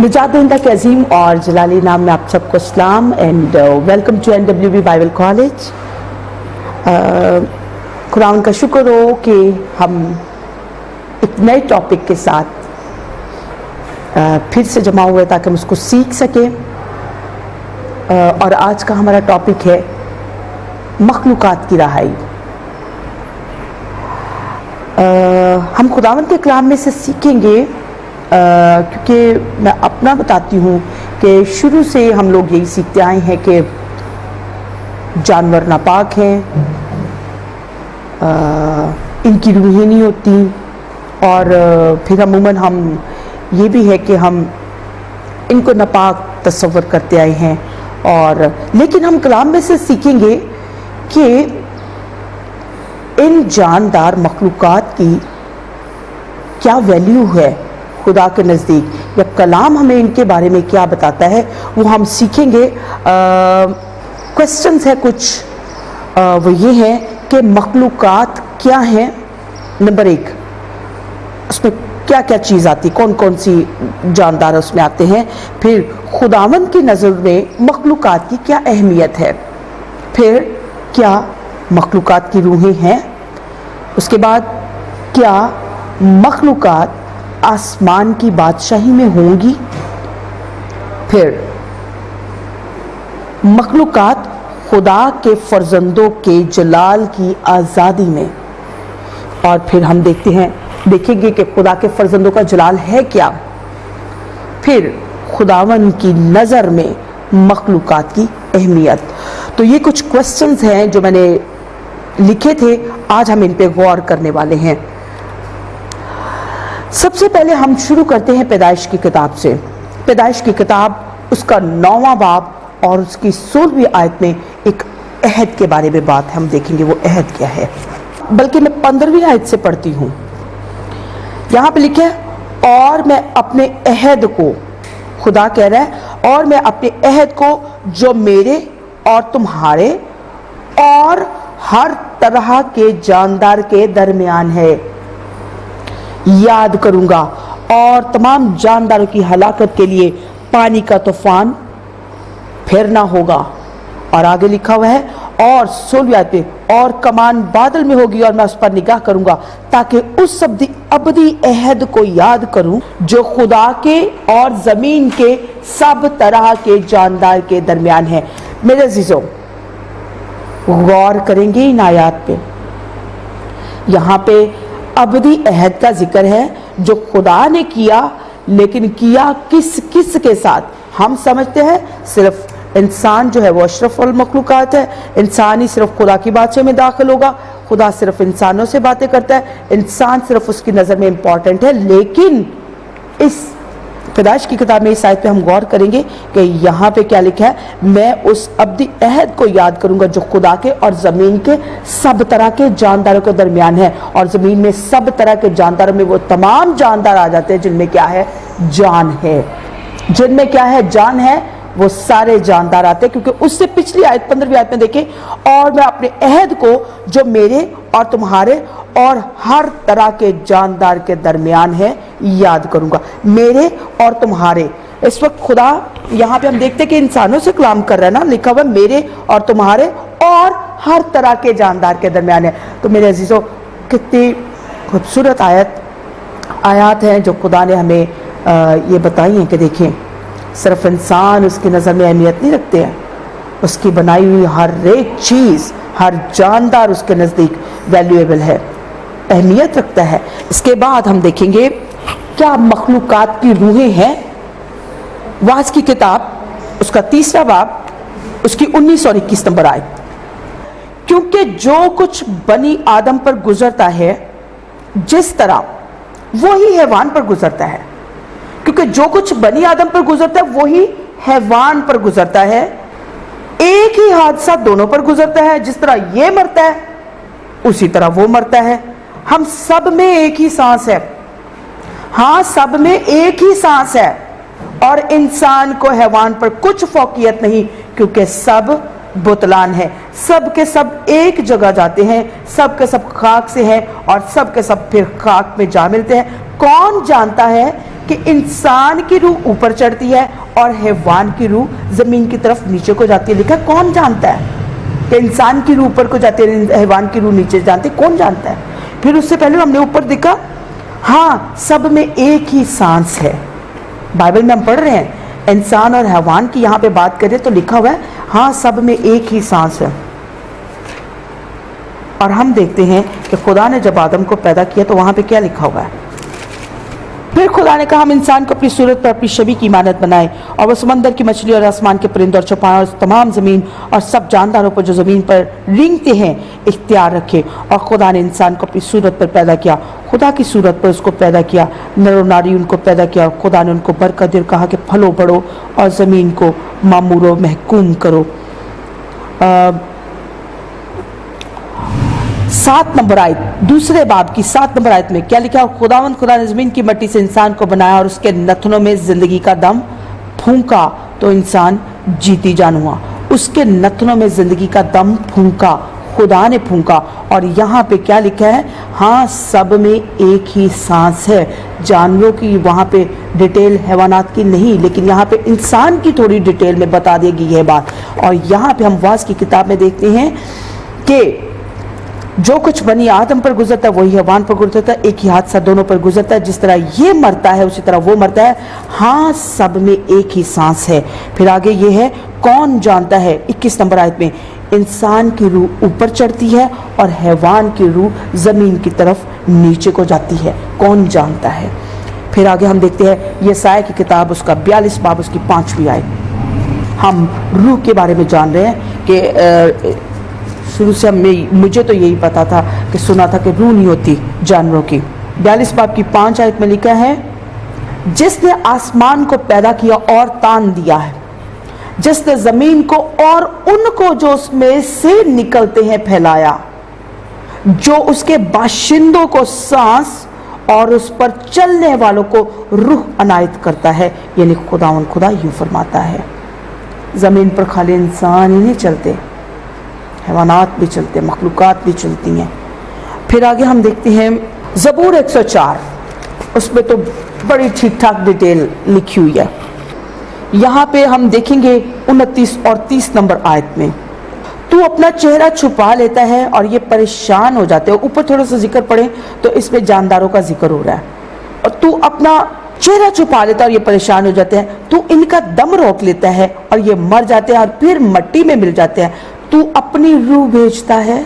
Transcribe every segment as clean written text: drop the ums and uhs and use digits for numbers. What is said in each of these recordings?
निजात दहिंदा के अजीम और जलाली नाम में आप सबको सलाम and welcome to NWB Bible college. Quran का शुक्र हो कि हम एक नए टॉपिक के साथ फिर से जमा हुए ताकि हम उसको सीख सकें। और आज का हमारा टॉपिक है मखलूकात की रहाई। हम खुदावंद के कलाम में से सीखेंगे क्योंकि मैं अपना बताती हूँ कि शुरू से हम लोग यही सीखते आए हैं कि जानवर नापाक हैं, इनकी रूहें नहीं होती, और फिर अमूमन हम ये भी है कि हम इनको नापाक तस्वर करते आए हैं। और लेकिन हम कलाम में से सीखेंगे कि इन जानदार मखलूकात की क्या वैल्यू है खुदा के नज़दीक, या कलाम हमें इनके बारे में क्या बताता है, वो हम सीखेंगे। क्वेश्चंस है कुछ, वो ये है कि मखलूकात क्या हैं। नंबर एक, उसमें क्या क्या चीज़ आती, कौन कौन सी जानदार उसमें आते हैं। फिर खुदावंद की नज़र में मखलूकात की क्या अहमियत है। फिर क्या मखलूकात की रूहें हैं। उसके बाद क्या मखलूकात आसमान की बादशाही में होंगी। फिर मखलूकात खुदा के फर्जंदों के जलाल की आज़ादी में। और फिर हम देखेंगे कि खुदा के फर्जंदों का जलाल है क्या। फिर खुदावन की नज़र में मखलूकात की अहमियत। तो ये कुछ क्वेश्चंस हैं जो मैंने लिखे थे, आज हम इन पे गौर करने वाले हैं। सबसे पहले हम शुरू करते हैं पैदाइश की किताब से। पैदाइश की किताब उसका 9वां बाब और उसकी 16वीं आयत में एक अहद के बारे में बात है। हम देखेंगे वो अहद क्या है। बल्कि मैं 15वीं आयत से पढ़ती हूँ। यहाँ पे लिखे और मैं अपने अहद को, खुदा कह रहा है, और मैं अपने अहद को जो मेरे और तुम्हारे और हर तरह के जानदार के दरमियान है याद करूंगा, और तमाम जानदारों की हलाकत के लिए पानी का तूफान फिर ना होगा। और आगे लिखा हुआ है, और 16वीं आयत में, और कमान बादल में होगी और मैं उस पर निगाह करूंगा ताकि उस अबदी अहद को याद करूं जो खुदा के और जमीन के सब तरह के जानदार के दरमियान है। मेरे अजीजों, गौर करेंगे इन आयात पे। यहाँ पे अबदी अहद का जिक्र है जो खुदा ने किया, लेकिन किया किस किस के साथ। हम समझते हैं सिर्फ इंसान जो है वो अशरफुल मखलूकात है, इंसान ही सिर्फ खुदा की बादशाही में दाखिल होगा, खुदा सिर्फ इंसानों से बातें करता है, इंसान सिर्फ उसकी नज़र में इम्पॉर्टेंट है। लेकिन इस पैदाइश की किताब में इस आयत पे हम गौर करेंगे कि यहाँ पे क्या लिखा है, मैं उस अब्दी अहद को याद करूंगा जो खुदा के और ज़मीन के सब तरह के जानदारों के दरमियान है। और ज़मीन में सब तरह के जानदारों में वो तमाम जानदार आ जाते हैं जिनमें क्या है, जान है। जिनमें क्या है, जान है, वो सारे जानदार आते हैं। क्योंकि उससे पिछली आयत 15वीं आयत में देखें, और मैं अपने अहद को जो मेरे और तुम्हारे और हर तरह के जानदार के दरमियान है याद करूंगा। मेरे और तुम्हारे, इस वक्त खुदा यहाँ पे हम देखते हैं कि इंसानों से कलाम कर रहा है ना, लिखा हुआ मेरे और तुम्हारे और हर तरह के जानदार के दरमियान है। तो मेरे अजीजों, कितनी खूबसूरत आयात हैं जो खुदा ने हमें ये बताई हैं कि देखें, सिर्फ इंसान उसकी नज़र में अहमियत नहीं रखते हैं, उसकी बनाई हुई हर एक चीज़, हर जानदार उसके नज़दीक वैल्यूएबल है, अहमियत रखता है। इसके बाद हम देखेंगे क्या मखलूकात की रूहें हैं। वाज की किताब उसका 3रा बाब उसकी 19 और 21 नंबर आयत। क्योंकि जो कुछ बनी आदम पर गुजरता है जिस तरह वही हैवान पर गुजरता है, क्योंकि जो कुछ बनी आदम पर गुजरता है वही हैवान पर गुजरता है। एक ही हादसा दोनों पर गुजरता है, जिस तरह ये मरता है उसी तरह वो मरता है। हम सब में एक ही सांस है, हाँ सब में एक ही सांस है, और इंसान को हैवान पर कुछ फौकियत नहीं, क्योंकि सब बुतलान है। सब के सब एक जगह जाते हैं, सब के सब खाक से हैं और सब के सब फिर खाक में जा मिलते हैं। कौन जानता है کہ انسان کی روح اوپر چڑھتی ہے اور حیوان کی روح زمین کی طرف نیچے کو جاتی ہے؟ لکھا کون جانتا ہے کہ انسان کی روح اوپر کو جاتی ہے حیوان کی روح نیچے جانتی ہے؟ کون جانتا ہے؟ پھر اس سے پہلے ہم نے اوپر دیکھا ہاں سب میں ایک ہی سانس ہے. بائبل میں ہم پڑھ رہے ہیں انسان اور حیوان کی یہاں پہ بات کریں تو لکھا ہوا ہے ہاں سب میں ایک ہی سانس ہے. اور ہم دیکھتے ہیں کہ خدا نے جب آدم کو پیدا کیا تو وہاں پہ کیا لکھا ہوا ہے؟ پھر خدا نے کہا ہم انسان کو اپنی صورت پر اپنی شبیہ کی مانند بنائے اور وہ سمندر کی مچھلی اور آسمان کے پرندوں اور چوپائوں اور تمام زمین اور سب جانداروں پر جو زمین پر رینگتے ہیں اختیار رکھے. اور خدا نے انسان کو اپنی صورت پر پیدا کیا, خدا کی صورت پر اس کو پیدا کیا, نر و ناری ان کو پیدا کیا. اور خدا نے ان کو برکت دی اور کہا کہ پھلو بڑھو اور زمین کو معمور و محکوم کرو. 7 نمبر آیت, دوسرے باب کی 7 نمبر آیت میں کیا لکھا؟ خداوند خدا نے زمین کی مٹی سے انسان کو بنایا اور اس کے نتنوں میں زندگی کا دم پھونکا تو انسان جیتی جان ہوا. اس کے نتنوں میں زندگی کا دم پھونکا, خدا نے پھونکا. اور یہاں پہ کیا لکھا ہے؟ ہاں سب میں ایک ہی سانس ہے. جانوروں کی وہاں پہ ڈیٹیل حیوانات کی نہیں, لیکن یہاں پہ انسان کی تھوڑی ڈیٹیل میں بتا دی گئی ہے بات. اور یہاں پہ ہم واعظ کی کتاب میں دیکھتے ہیں کہ جو کچھ بنی آدم پر گزرتا ہے وہی حیوان پر گزرتا ہے, ایک ہی حادثہ دونوں پر گزرتا ہے. جس طرح یہ مرتا ہے اسی طرح وہ مرتا ہے. ہاں سب میں ایک ہی سانس ہے. پھر آگے یہ ہے کون جانتا ہے؟ 21 نمبر آیت میں انسان کی روح اوپر چڑھتی ہے اور حیوان کی روح زمین کی طرف نیچے کو جاتی ہے. کون جانتا ہے؟ پھر آگے ہم دیکھتے ہیں یسایا کی کتاب اس کا 42 باب اس کی 5ویں آیت. ہم روح کے بارے میں جان رہے ہیں کہ شروع سے مجھے تو یہی پتا تھا کہ سنا تھا کہ روح نہیں ہوتی جانوروں کی. 42 باب کی 5 آیت میں لکھا ہے جس نے آسمان کو پیدا کیا اور تان دیا ہے, جس نے زمین کو اور ان کو جو اس میں سے نکلتے ہیں پھیلایا, جو اس کے باشندوں کو سانس اور اس پر چلنے والوں کو روح عنایت کرتا ہے. یعنی خدا یوں فرماتا ہے زمین پر خالی انسان ہی نہیں چلتے, حیوانات بھی چلتے, مخلوقات بھی چلتی ہیں. پھر آگے ہم دیکھتے ہیں زبور 104, اس میں تو بڑی ٹھیک ٹھاک ڈیٹیل لکھی ہوئی ہے. یہاں پہ ہم دیکھیں گے 29 اور 30 نمبر آیت میں تو اپنا چہرہ چھپا لیتا ہے اور یہ پریشان ہو جاتے ہیں. اوپر تھوڑا سا ذکر پڑھیں تو اس میں جانداروں کا ذکر ہو رہا ہے. اور تو اپنا چہرہ چھپا لیتا ہے اور یہ پریشان ہو جاتے ہیں, تو ان کا دم روک لیتا ہے اور یہ مر جاتے ہیں اور پھر مٹی میں مل جاتے ہیں. تو اپنی روح بھیجتا ہے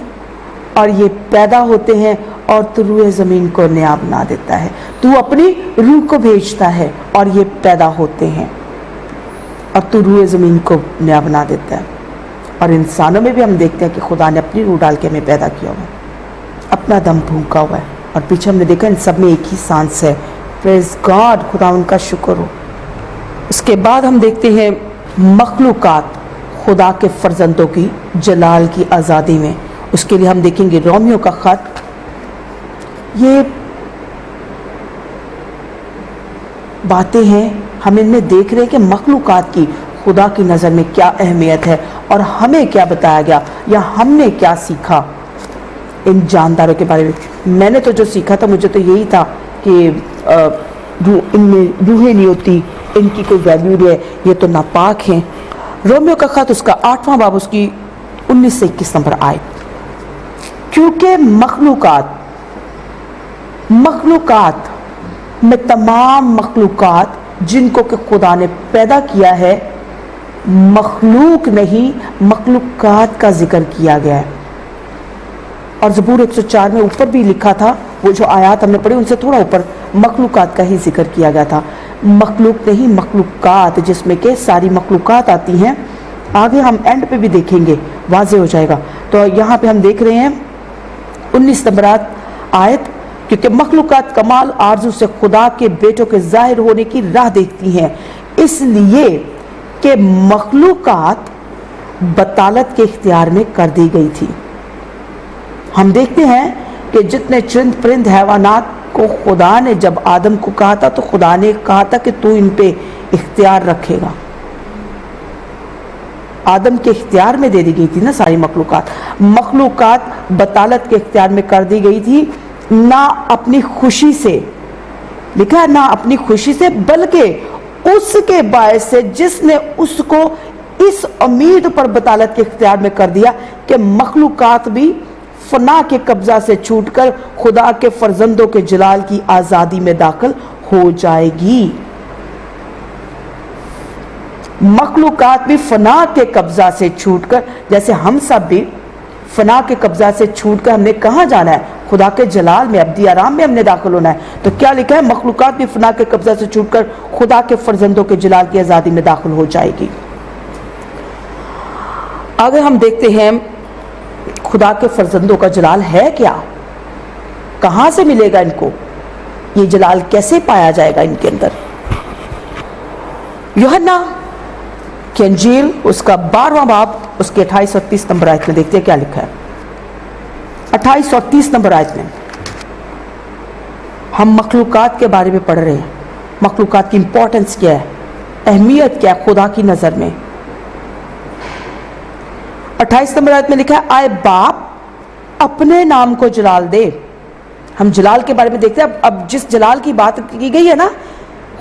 اور یہ پیدا ہوتے ہیں اور تو روح زمین کو نیا بنا دیتا ہے. تو اپنی روح کو بھیجتا ہے اور یہ پیدا ہوتے ہیں اور تو روح زمین کو نیا بنا دیتا ہے. اور انسانوں میں بھی ہم دیکھتے ہیں کہ خدا نے اپنی روح ڈال کے ہمیں پیدا کیا ہوا ہے, اپنا دم پھونکا ہوا ہے. اور پیچھے ہم نے دیکھا ان سب میں ایک ہی سانس ہے. پریز گاڈ, خدا ان کا شکر ہو. اس کے بعد ہم دیکھتے ہیں مخلوقات خدا کے فرزندوں کی جلال کی آزادی میں. اس کے لیے ہم دیکھیں گے رومیو کا خط. یہ باتیں ہیں ہم ان میں دیکھ رہے ہیں کہ مخلوقات کی خدا کی نظر میں کیا اہمیت ہے اور ہمیں کیا بتایا گیا یا ہم نے کیا سیکھا ان جانداروں کے بارے میں. میں نے تو جو سیکھا تھا مجھے تو یہی تھا کہ ان میں روحیں نہیں ہوتی, ان کی کوئی ویلیو نہیں ہے, یہ تو ناپاک ہیں. رومیو کا خط اس کا 8واں باب اس کی 19 سے 21 نمبر آیت. کیونکہ مخلوقات میں تمام مخلوقات جن کو کہ خدا نے پیدا کیا ہے, مخلوق نہیں مخلوقات کا ذکر کیا گیا ہے. اور زبور 104 میں اوپر بھی لکھا تھا, وہ جو آیات ہم نے پڑھی ان سے تھوڑا اوپر مخلوقات کا ہی ذکر کیا گیا تھا. مخلوق نہیں مخلوقات, جس میں کہ ساری مخلوقات آتی ہیں. آگے ہم اینڈ پہ بھی دیکھیں گے, واضح ہو جائے گا. تو یہاں پہ ہم دیکھ رہے ہیں 19 نمبر آیت, کیونکہ مخلوقات کمال آرزو سے خدا کے بیٹوں کے ظاہر ہونے کی راہ دیکھتی ہیں, اس لیے کہ مخلوقات بطالت کے اختیار میں کر دی گئی تھی. ہم دیکھتے ہیں کہ جتنے چرند پرند حیوانات کو خدا نے جب آدم کو کہا تھا تو خدا نے کہا تھا کہ تو ان پہ اختیار رکھے گا. آدم کے اختیار میں دے دی گئی تھی نا ساری مخلوقات بطالت کے اختیار میں کر دی گئی تھی, نہ اپنی خوشی سے लिखा है ना अपनी खुशी से बल्कि उसके बायस से जिसने उसको इस उम्मीद पर बतालत के इख्तियार में कर दिया कि मखलूकात भी फना के कब्जा से छूटकर खुदा के फर्जंदों के जलाल की आजादी में दाखिल हो जाएगी। मखलूकात भी फना के कब्जा से छूटकर, जैसे हम सब भी फना के कब्जा से छूटकर हमने कहाँ जाना है? खुदा के जलाल में, अब्दी आराम में हमने दाखिल होना है। तो क्या लिखा है? मखलूकात भी फना के कब्जा से छूटकर खुदा के फर्जंदों के जलाल की आजादी में दाखिल हो जाएगी। अगर हम देखते हैं खुदा के फर्जंदों का जलाल है क्या, कहां से मिलेगा इनको, ये जलाल कैसे पाया जाएगा इनके अंदर? यूहन्ना की इंजील उसका 12वां बाब उसके 28 और 30 नंबर आयत में देखते हैं क्या लिखा है। 28 और 30 नंबर आयत में हम मखलूकात के बारे में पढ़ रहे हैं। मखलूकात की इंपॉर्टेंस क्या है, अहमियत क्या है खुदा की नजर में। 28 नंबर आयत में लिखा है, आए बाप अपने नाम को जलाल दे। हम जलाल के बारे में देखते हैं। अब जिस जलाल की बात की गई है ना,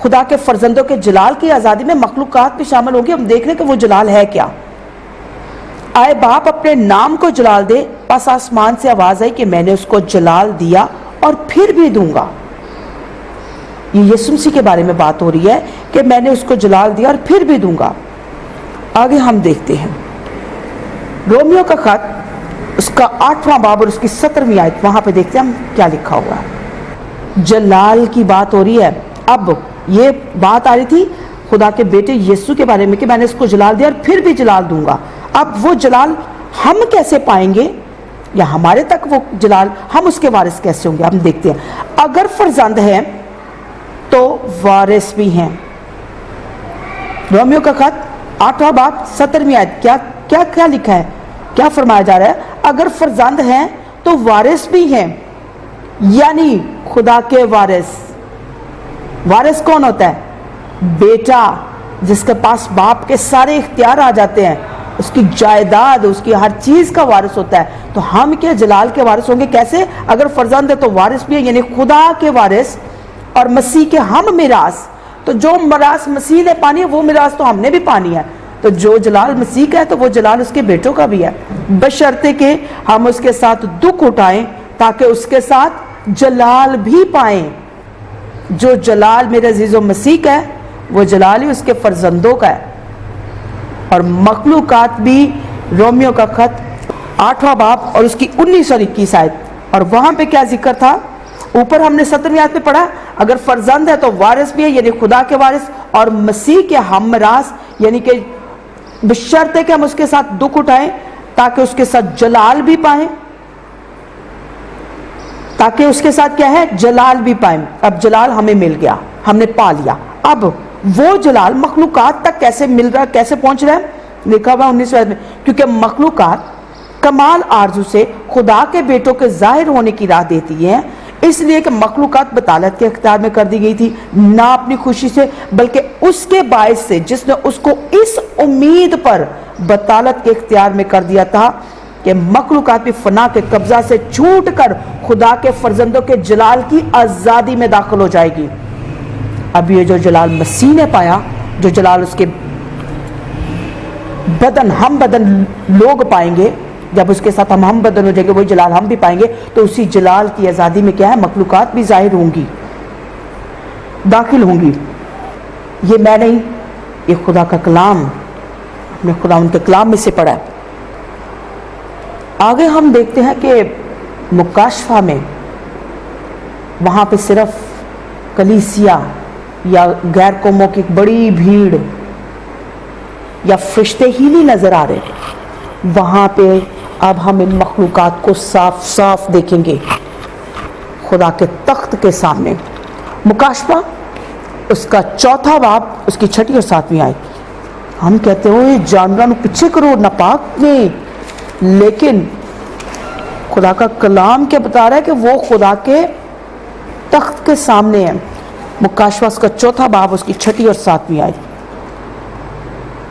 खुदा के फर्जंदों के जलाल की आजादी में मखलूकात भी शामिल होगी। हम देख रहे हैं कि वो जलाल है क्या। आए बाप अपने नाम को जलाल दे, बस आसमान से आवाज आई कि मैंने उसको जलाल दिया और फिर भी दूंगा। ये यीशु मसीह के बारे में बात हो रही है कि मैंने उसको जलाल दिया और फिर भी दूंगा। आगे हम देखते हैं रोमियो का खत उसका 8वां बाब और उसकी 17वीं आयत, वहां पे देखते हैं हम क्या लिखा हुआ है। जलाल की बात हो रही है। अब ये बात आ रही थी खुदा के बेटे यीशु के बारे में कि मैंने इसको जलाल दिया और फिर भी जलाल दूंगा। अब वो जलाल हम कैसे पाएंगे, या हमारे तक वो जलाल, हम उसके वारिस कैसे होंगे? हम देखते हैं। अगर फर्जंद हैं तो वारिस भी हैं। रोमियो का खत 8वां बाब 17वीं आयत, क्या क्या क्या लिखा है, क्या फरमाया जा रहा है? अगर फर्जंद हैं तो वारिस भी हैं, यानी खुदा के वारिस। वारिस कौन होता है? बेटा, जिसके पास बाप के सारे इख्तियार आ जाते हैं, उसकी जायदाद, उसकी हर चीज का वारिस होता है। तो हम क्या जलाल के वारिस होंगे? कैसे? अगर फर्जंद है तो वारिस भी है, यानी खुदा के वारिस और मसीह के हम मिरास। तो जो मिरास मसीह ने पानी है वो मिरास तो हमने भी पानी है। तो जो जलाल मसीह का है तो वो जलाल उसके बेटों का भी है, बशर्ते कि हम उसके साथ दुख उठाएं ताकि उसके साथ जलाल भी पाएं। जो जलाल मेरे अजीजों मसीह का है वो जलाल ही उसके फर्जंदों का है। और मखलूकात भी, रोमियो का खत 8वां बाब और उसकी 19 और 21 आयत, और वहां पे क्या जिक्र था? ऊपर हमने 17वीं आयत में पढ़ा, अगर फर्जंद है तो वारिस भी है, यानी खुदा के वारिस और मसीह के हमरास, यानी कि बशर्ते कि हम उसके साथ दुख उठाएं ताकि उसके साथ जलाल भी पाएं, ताकि उसके साथ क्या है? जलाल भी पाएं। अब जलाल हमें मिल गया, हमने पा लिया। अब वो जलाल मखलूकात तक कैसे मिल रहा है, कैसे पहुंच रहा है? लिखा हुआ 19 में, क्योंकि मखलूकात कमाल आरजू से खुदा के बेटों के जाहिर होने की राह देती है, इसलिए कि मखलूकात बतालत के इख्तियार में कर दी गई थी, ना अपनी खुशी से बल्कि उसके बायस से जिसने उसको इस उम्मीद पर बतालत के इख्तियार में कर दिया था कि मखलूकात भी फना के कब्जा से छूट कर खुदा के फर्जंदों के जलाल की आजादी में दाखिल हो जाएगी। अब ये जो जलाल मसीह ने पाया, जो जलाल उसके बदन, हम बदन लोग पाएंगे, जब उसके साथ हम बदन हो जाएंगे वही जलाल हम भी पाएंगे, तो उसी जलाल की आजादी में क्या है? मखलूकात भी जाहिर होंगी, दाखिल होंगी। ये मैं नहीं, ये खुदा का कलाम, हमने खुदा उनके कलाम में से पढ़ा है। आगे हम देखते हैं कि मुकाशफा में वहां पे सिर्फ कलीसिया या गैर कौमों की एक बड़ी भीड़ या फरिश्ते ही नहीं नजर आ रहे। वहां पे अब हम इन मखलूकात को साफ साफ देखेंगे खुदा के तख्त के सामने। मुकाशफा उसका 4वां बाब उसकी 6ठी और 7वीं आयत। हम कहते हो जानवरों पीछे करो नापाक ने, लेकिन खुदा का कलाम क्या बता रहा है कि वो खुदा के तख्त के सामने है। मुकाशफा उसका 4वां बाब उसकी 6ठी और 7वीं आयत।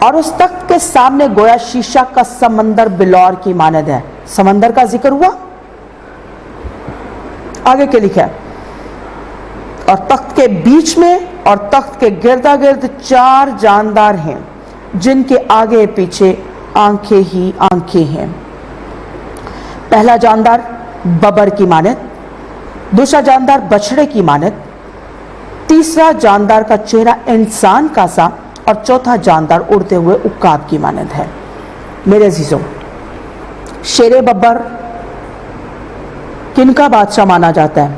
और उस तख्त के सामने गोया शीशा का समंदर बिलौर की मानद है। समंदर का जिक्र हुआ, आगे क्या लिखा है? और तख्त के बीच में और तख्त के गिर्दा गिर्द 4 जानदार हैं जिनके आगे पीछे आंखें ही आंखें हैं। पहला जानदार बबर की मानद, दूसरा जानदार बछड़े की मानद, तीसरा जानदार का चेहरा इंसान का सा और चौथा जानदार उड़ते हुए उक्काब की मानद है। मेरे अजीजों, शेरे बब्बर किनका बादशाह माना जाता है?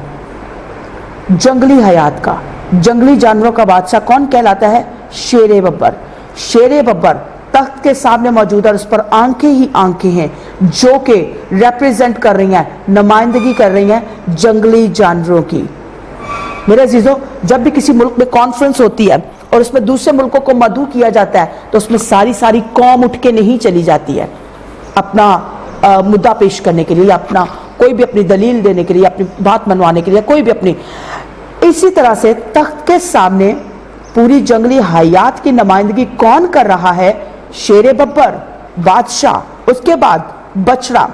जंगली हयात का, जंगली जानवरों का बादशाह कौन कहलाता है? शेरे बब्बर। शेरे बब्बर तख्त के सामने मौजूद है और उस पर आंखें ही आंखें हैं जो कि रिप्रेजेंट कर रही हैं, नुमाइंदगी कर रही हैं जंगली जानवरों की। मेरे अजीजों, जब भी किसी मुल्क में कॉन्फ्रेंस होती है और उसमें दूसरे मुल्कों को मदऊ किया जाता है तो उसमें सारी कौम उठ के नहीं चली जाती है अपना मुद्दा पेश करने के लिए, या अपना कोई भी अपनी दलील देने के लिए, अपनी बात मनवाने के लिए, कोई भी अपनी। इसी तरह से तख्त के सामने पूरी जंगली हयात की नुमाइंदगी कौन कर रहा है? शेरे बब्बर, बादशाह। उसके बाद बछड़ा,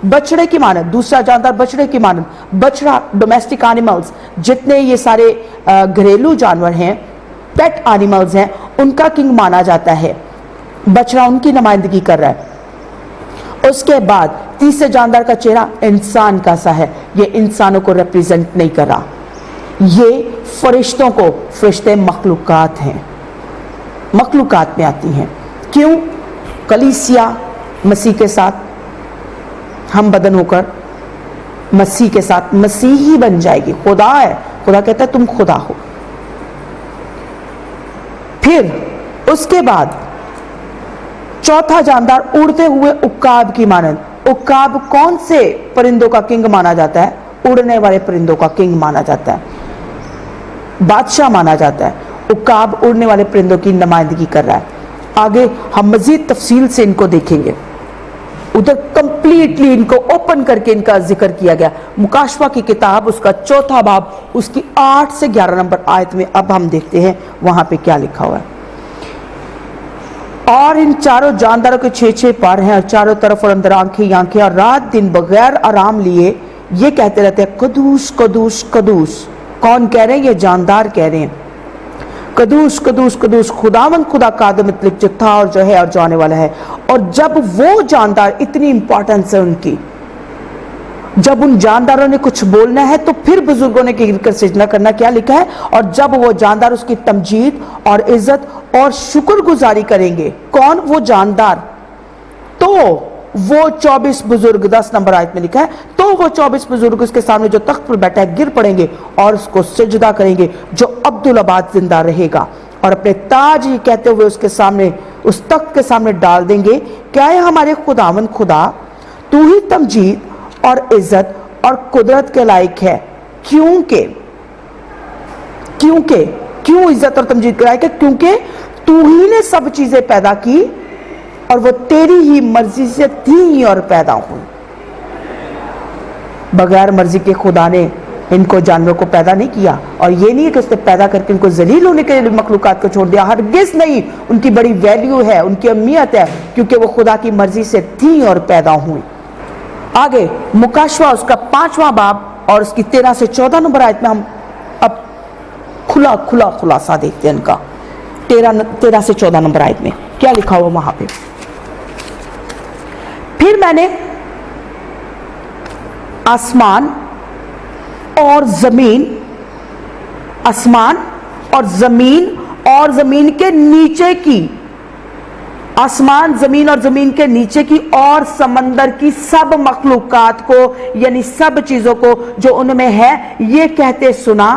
बछड़े की मानद, दूसरा जानदार बछड़े की मानद। बछड़ा डोमेस्टिक एनिमल्स, जितने ये सारे घरेलू जानवर हैं, पेट एनिमल्स हैं, उनका किंग माना जाता है। बछड़ा उनकी नुमाइंदगी कर रहा है। उसके बाद तीसरे जानदार का चेहरा इंसान का सा है, ये इंसानों को रिप्रेजेंट नहीं कर रहा, ये फरिश्तों को, फरिश्ते मखलूकात हैं, मखलूकात में आती हैं। क्यों? कलीसिया मसीह के साथ हम बदन होकर मसीह के साथ मसीह ही बन जाएगी। खुदा है, खुदा कहता है तुम खुदा हो। फिर उसके बाद चौथा जानदार उड़ते हुए उक्काब की मानद। उक्काब कौन से परिंदों का किंग माना जाता है? उड़ने वाले परिंदों का किंग माना जाता है, बादशाह माना जाता है। उक्काब उड़ने वाले परिंदों की नुमाइंदगी कर रहा है। आगे हम मजीद तफसील से इनको देखेंगे। उधर कंप्लीटली इनको ओपन करके इनका जिक्र किया गया। मुकाशवा की किताब उसका 4था बाब उसकी 8 से 11 नंबर आयत में अब हम देखते हैं वहां पे क्या लिखा हुआ है। और इन चारों जानदारों के 6 पर हैं और चारों तरफ और अंदर आंखें ही आंखें, और रात दिन बगैर आराम लिए ये कहते रहते हैं कदूस कदूस कदूस। कौन कह रहे हैं? ये जानदार कह रहे हैं कदूस कदूस कदूस, खुदावंद खुदा कादिम मुतलक जो था और जो है और जो आने वाला है। और जब वो जानदार, इतनी इंपॉर्टेंस है उनकी, जब उन जानदारों ने कुछ बोलना है तो फिर बुजुर्गों ने गिर कर सजदा करना, क्या लिखा है? और जब वो जानदार उसकी तमजीद और इज्जत और शुक्रगुजारी करेंगे। कौन? वो जानदार। तो वो 24 बुजुर्ग, 10 नंबर आयत में लिखा है, तो वो 24 बुजुर्ग उसके सामने जो तख्त पर बैठा है गिर पड़ेंगे और उसको सजदा करेंगे जो अब्दुल आबाद जिंदा रहेगा, और अपने ताज ही कहते हुए उसके सामने, उस तख्त के सामने डाल देंगे, क्या है हमारे खुदावंद खुदा, तू ही तमजीद और इज्जत और कुदरत के लायक है। क्योंकि क्यों इज्जत और तमजीद के लायक है? क्योंकि तू ही ने सब चीजें पैदा की और वो तेरी ही मर्जी से थी और पैदा हुई। बगैर मर्जी के खुदा ने इनको जानवरों को पैदा नहीं किया, और ये नहीं है कि उसने पैदा करके इनको जलील होने के लिए मखलूकात को छोड़ दिया, हरगिज नहीं। उनकी बड़ी वैल्यू है, उनकी अहमियत है, क्योंकि वो खुदा की मर्जी से थी और पैदा हुई। आगे मुकाशवा उसका 5वां बाब और उसकी 13 से 14 नंबर आयत में हम अब खुलासा देखते हैं इनका। 13 से 14 नंबर आयत में क्या लिखा हुआ वहां पे? फिर मैंने आसमान और जमीन, आसमान और जमीन के नीचे की, आसमान जमीन और जमीन के नीचे की और समंदर की सब मखलूकात को, यानी सब चीजों को जो उनमें है, ये कहते सुना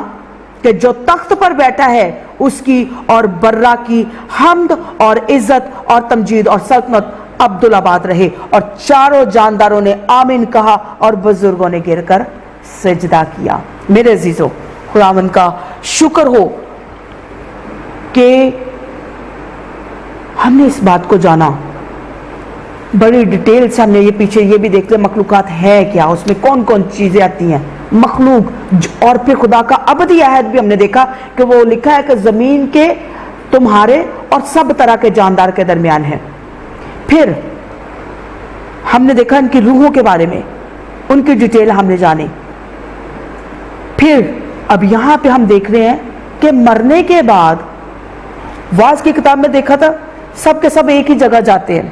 कि जो तख्त पर बैठा है उसकी और बर्रा की हम्द और इज्जत और तमजीद और सल्तनत अब्दुल आबाद रहे। और चारों जानदारों ने आमीन कहा और बुजुर्गों ने गिरकर सजदा किया। मेरे अजीजों, खुदावंद का शुक्र हो कि हमने इस बात को जाना, बड़ी डिटेल से हमने ये पीछे ये भी देख लिया मखलूकात है क्या, उसमें कौन कौन चीजें आती हैं मखलूक। और फिर खुदा का अबदी अहद भी हमने देखा कि वो लिखा है कि जमीन के तुम्हारे और सब तरह के जानदार के दरमियान है। फिर हमने देखा इनकी रूहों के बारे में, उनकी डिटेल हमने जानी। फिर اب یہاں پہ ہم دیکھ رہے ہیں کہ مرنے کے بعد واز کی کتاب میں دیکھا تھا سب کے سب ایک ہی جگہ جاتے ہیں،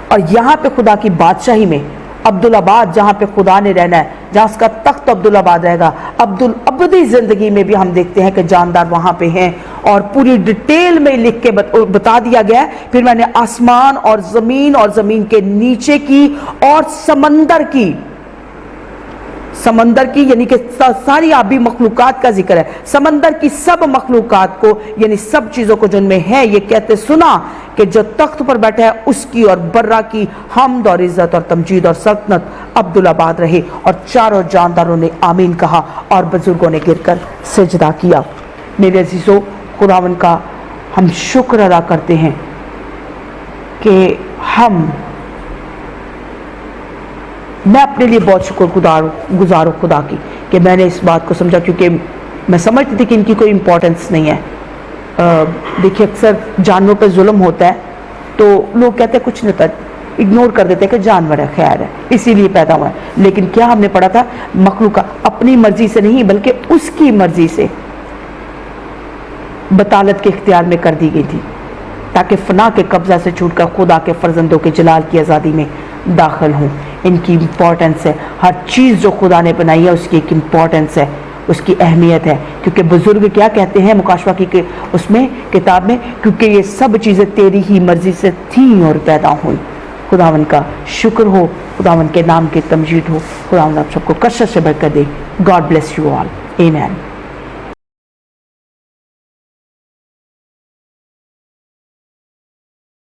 اور یہاں پہ خدا کی بادشاہی میں عبدالآباد جہاں پہ خدا نے رہنا ہے، جہاں اس کا تخت عبدالآباد رہے گا، عبدالابدی زندگی میں بھی ہم دیکھتے ہیں کہ جاندار وہاں پہ ہیں، اور پوری ڈیٹیل میں لکھ کے بتا دیا گیا ہے۔ پھر میں نے آسمان اور زمین کے نیچے کی اور سمندر کی یعنی کہ ساری آبی مخلوقات کا ذکر ہے، سمندر کی سب مخلوقات کو یعنی سب چیزوں کو جن میں ہے یہ کہتے سنا کہ جو تخت پر بیٹھا ہے اس کی اور برہ کی حمد اور عزت اور تمجید اور سلطنت عبدالآباد رہے۔ اور چاروں جانداروں نے آمین کہا اور بزرگوں نے گر کر سجدہ کیا۔ میرے عزیزو، خداوند کا ہم شکر ادا کرتے ہیں کہ میں اپنے لیے بہت شکر گزار ہوں خدا کی کہ میں نے اس بات کو سمجھا، کیونکہ میں سمجھتی تھی کہ ان کی کوئی امپورٹنس نہیں ہے۔ دیکھیے اکثر جانوروں پہ ظلم ہوتا ہے تو لوگ کہتے ہیں کچھ نہیں ہوتا، اگنور کر دیتے ہیں کہ جانور ہے، خیر ہے، اسی لیے پیدا ہوا ہے۔ لیکن کیا ہم نے پڑھا تھا مخلوق اپنی مرضی سے نہیں بلکہ اس کی مرضی سے بطالت کے اختیار میں کر دی گئی تھی تاکہ فنا کے قبضہ سے چھوٹ کر خدا کے فرزندوں کے جلال کی آزادی میں داخل ہوں۔ ان کی امپورٹنس ہے، ہر چیز جو خدا نے بنائی ہے اس کی ایک امپورٹنس ہے، اس کی اہمیت ہے، کیونکہ بزرگ کیا کہتے ہیں مکاشفہ کی اس میں کتاب میں، کیونکہ یہ سب چیزیں تیری ہی مرضی سے تھیں اور پیدا ہوئی۔ خداوند کا شکر ہو، خداوند کے نام کی تمجید ہو، خداوند آپ سب کو کثرت سے برکت دے۔ گاڈ بلیس یو آل، آمین۔